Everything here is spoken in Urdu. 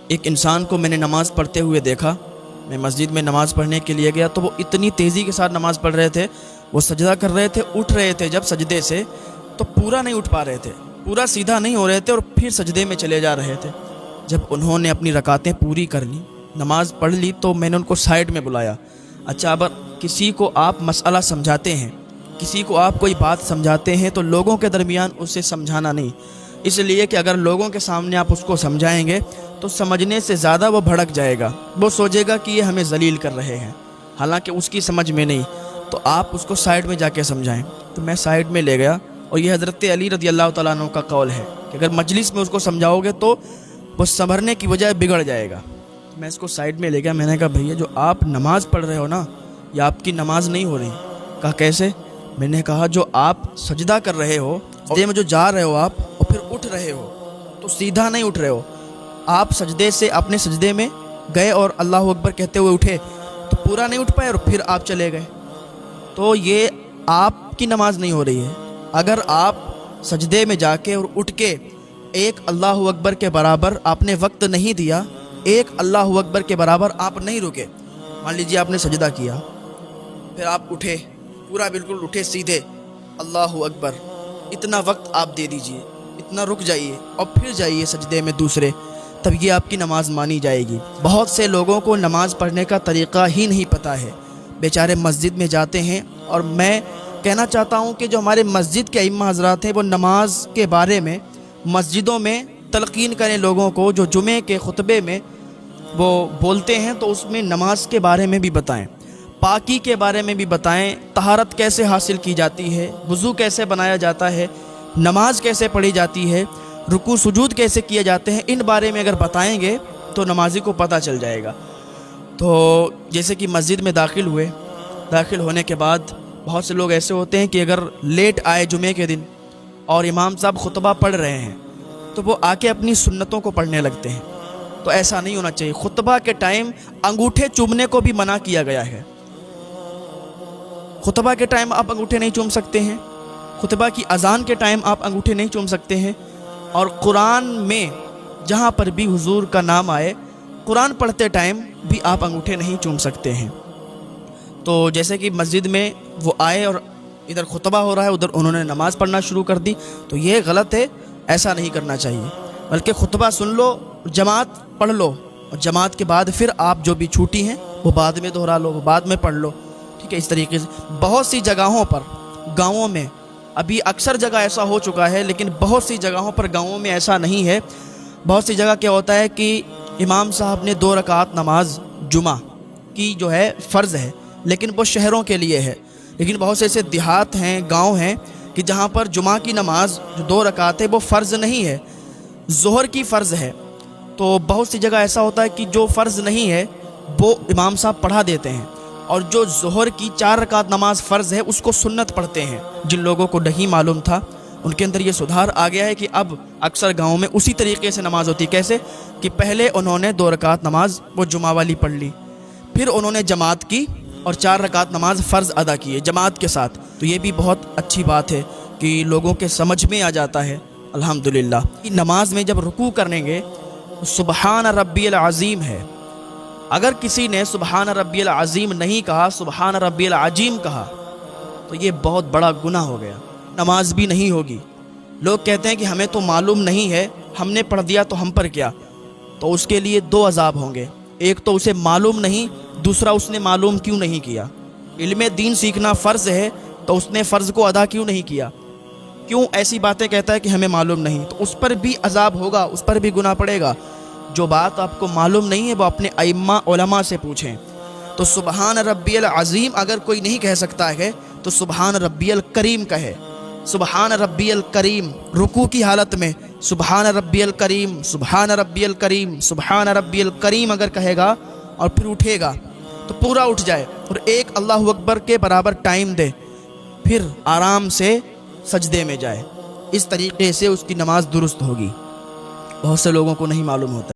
ایک انسان کو میں نے نماز پڑھتے ہوئے دیکھا۔ میں مسجد میں نماز پڑھنے کے لیے گیا تو وہ اتنی تیزی کے ساتھ نماز پڑھ رہے تھے، وہ سجدہ کر رہے تھے، اٹھ رہے تھے جب سجدے سے تو پورا نہیں اٹھ پا رہے تھے، پورا سیدھا نہیں ہو رہے تھے اور پھر سجدے میں چلے جا رہے تھے۔ جب انہوں نے اپنی رکعتیں پوری کر لی، نماز پڑھ لی، تو میں نے ان کو سائڈ میں بلایا۔ اچھا، اگر کسی کو آپ مسئلہ سمجھاتے ہیں، کسی کو آپ کوئی بات سمجھاتے ہیں تو لوگوں کے درمیان اسے سمجھانا نہیں، اس لیے کہ اگر لوگوں کے سامنے آپ اس کو سمجھائیں گے تو سمجھنے سے زیادہ وہ بھڑک جائے گا، وہ سوچے گا کہ یہ ہمیں ذلیل کر رہے ہیں، حالانکہ اس کی سمجھ میں نہیں۔ تو آپ اس کو سائڈ میں جا کے سمجھائیں۔ تو میں سائڈ میں لے گیا، اور یہ حضرت علی رضی اللہ تعالیٰ عنہ کا قول ہے کہ اگر مجلس میں اس کو سمجھاؤ گے تو وہ سنبھلنے کی بجائے بگڑ جائے گا۔ میں اس کو سائڈ میں لے گیا، میں نے کہا بھیا جو آپ نماز پڑھ رہے ہو نا، یہ آپ کی نماز نہیں ہو رہی۔ کہا کیسے؟ میں نے کہا جو آپ سجدہ کر رہے ہو، سجدے میں جو جا رہے ہو آپ اور پھر اٹھ رہے ہو تو سیدھا نہیں اٹھ رہے ہو، آپ سجدے سے اپنے سجدے میں گئے اور اللہ اکبر کہتے ہوئے اٹھے تو پورا نہیں اٹھ پائے اور پھر آپ چلے گئے، تو یہ آپ کی نماز نہیں ہو رہی ہے۔ اگر آپ سجدے میں جا کے اور اٹھ کے ایک اللہ اکبر کے برابر آپ نے وقت نہیں دیا، ایک اللہ اکبر کے برابر آپ نہیں رکے، مان لیجیے آپ نے سجدہ کیا، پھر آپ اٹھے، پورا بالکل اٹھے سیدھے، اللہ اکبر، اتنا وقت آپ دے دیجئے، اتنا رک جائیے اور پھر جائیے سجدے میں دوسرے، تب یہ آپ کی نماز مانی جائے گی۔ بہت سے لوگوں کو نماز پڑھنے کا طریقہ ہی نہیں پتہ ہے، بیچارے مسجد میں جاتے ہیں، اور میں کہنا چاہتا ہوں کہ جو ہمارے مسجد کے ائمہ حضرات ہیں وہ نماز کے بارے میں مسجدوں میں تلقین کریں لوگوں کو، جو جمعے کے خطبے میں وہ بولتے ہیں تو اس میں نماز کے بارے میں بھی بتائیں، پاکی کے بارے میں بھی بتائیں، طہارت کیسے حاصل کی جاتی ہے، وضو کیسے بنایا جاتا ہے، نماز کیسے پڑھی جاتی ہے، رکوع سجود کیسے کیے جاتے ہیں، ان بارے میں اگر بتائیں گے تو نمازی کو پتہ چل جائے گا۔ تو جیسے کہ مسجد میں داخل ہوئے، داخل ہونے کے بعد بہت سے لوگ ایسے ہوتے ہیں کہ اگر لیٹ آئے جمعے کے دن اور امام صاحب خطبہ پڑھ رہے ہیں تو وہ آ کے اپنی سنتوں کو پڑھنے لگتے ہیں، تو ایسا نہیں ہونا چاہیے۔ خطبہ کے ٹائم انگوٹھے چومنے کو بھی منع کیا گیا ہے۔ خطبہ کے ٹائم آپ انگوٹھے نہیں چوم سکتے ہیں، خطبہ کی اذان کے ٹائم آپ انگوٹھے نہیں چوم سکتے ہیں، اور قرآن میں جہاں پر بھی حضور کا نام آئے، قرآن پڑھتے ٹائم بھی آپ انگوٹھے نہیں چوم سکتے ہیں۔ تو جیسے کہ مسجد میں وہ آئے اور ادھر خطبہ ہو رہا ہے، ادھر انہوں نے نماز پڑھنا شروع کر دی، تو یہ غلط ہے، ایسا نہیں کرنا چاہیے، بلکہ خطبہ سن لو، جماعت پڑھ لو، اور جماعت کے بعد پھر آپ جو بھی چھوٹی ہیں وہ بعد میں دہرا لو، وہ بعد میں پڑھ لو، ٹھیک ہے۔ اس طریقے سے بہت سی جگہوں پر گاؤں میں، ابھی اکثر جگہ ایسا ہو چکا ہے، لیکن بہت سی جگہوں پر گاؤں میں ایسا نہیں ہے۔ بہت سی جگہ کیا ہوتا ہے کہ امام صاحب نے 2 رکعت نماز جمعہ کی جو ہے فرض ہے، لیکن وہ شہروں کے لیے ہے، لیکن بہت سے ایسے دیہات ہیں، گاؤں ہیں کہ جہاں پر جمعہ کی نماز جو 2 رکعت ہے وہ فرض نہیں ہے، ظہر کی فرض ہے۔ تو بہت سی جگہ ایسا ہوتا ہے کہ جو فرض نہیں ہے وہ امام صاحب پڑھا دیتے ہیں، اور جو ظہر کی 4 رکعت نماز فرض ہے اس کو سنت پڑھتے ہیں۔ جن لوگوں کو نہیں معلوم تھا ان کے اندر یہ سدھار آ گیا ہے کہ اب اکثر گاؤں میں اسی طریقے سے نماز ہوتی ہے۔ کیسے کہ پہلے انہوں نے 2 رکعت نماز وہ جمعہ والی پڑھ لی، پھر انہوں نے جماعت کی اور 4 رکعت نماز فرض ادا کیے جماعت کے ساتھ۔ تو یہ بھی بہت اچھی بات ہے کہ لوگوں کے سمجھ میں آ جاتا ہے، الحمدللہ۔ نماز میں جب رکوع کریں گے سبحان ربی العظیم ہے، اگر کسی نے سبحان ربی العظیم نہیں کہا، سبحان ربی العظیم کہا، تو یہ بہت بڑا گناہ ہو گیا، نماز بھی نہیں ہوگی۔ لوگ کہتے ہیں کہ ہمیں تو معلوم نہیں ہے، ہم نے پڑھ دیا تو ہم پر کیا؟ تو اس کے لیے 2 عذاب ہوں گے، ایک تو اسے معلوم نہیں، دوسرا اس نے معلوم کیوں نہیں کیا۔ علم دین سیکھنا فرض ہے تو اس نے فرض کو ادا کیوں نہیں کیا؟ کیوں ایسی باتیں کہتا ہے کہ ہمیں معلوم نہیں؟ تو اس پر بھی عذاب ہوگا، اس پر بھی گناہ پڑے گا۔ جو بات آپ کو معلوم نہیں ہے وہ اپنے ائمہ علماء سے پوچھیں۔ تو سبحان ربی العظیم اگر کوئی نہیں کہہ سکتا ہے تو سبحان ربی الکریم کہے، سبحان ربی الکریم، رکوع کی حالت میں سبحان ربی الکریم، سبحان ربی الکریم، سبحان ربی الکریم اگر کہے گا اور پھر اٹھے گا تو پورا اٹھ جائے اور ایک اللہ اکبر کے برابر ٹائم دے، پھر آرام سے سجدے میں جائے، اس طریقے سے اس کی نماز درست ہوگی۔ بہت سے لوگوں کو نہیں معلوم ہوتا۔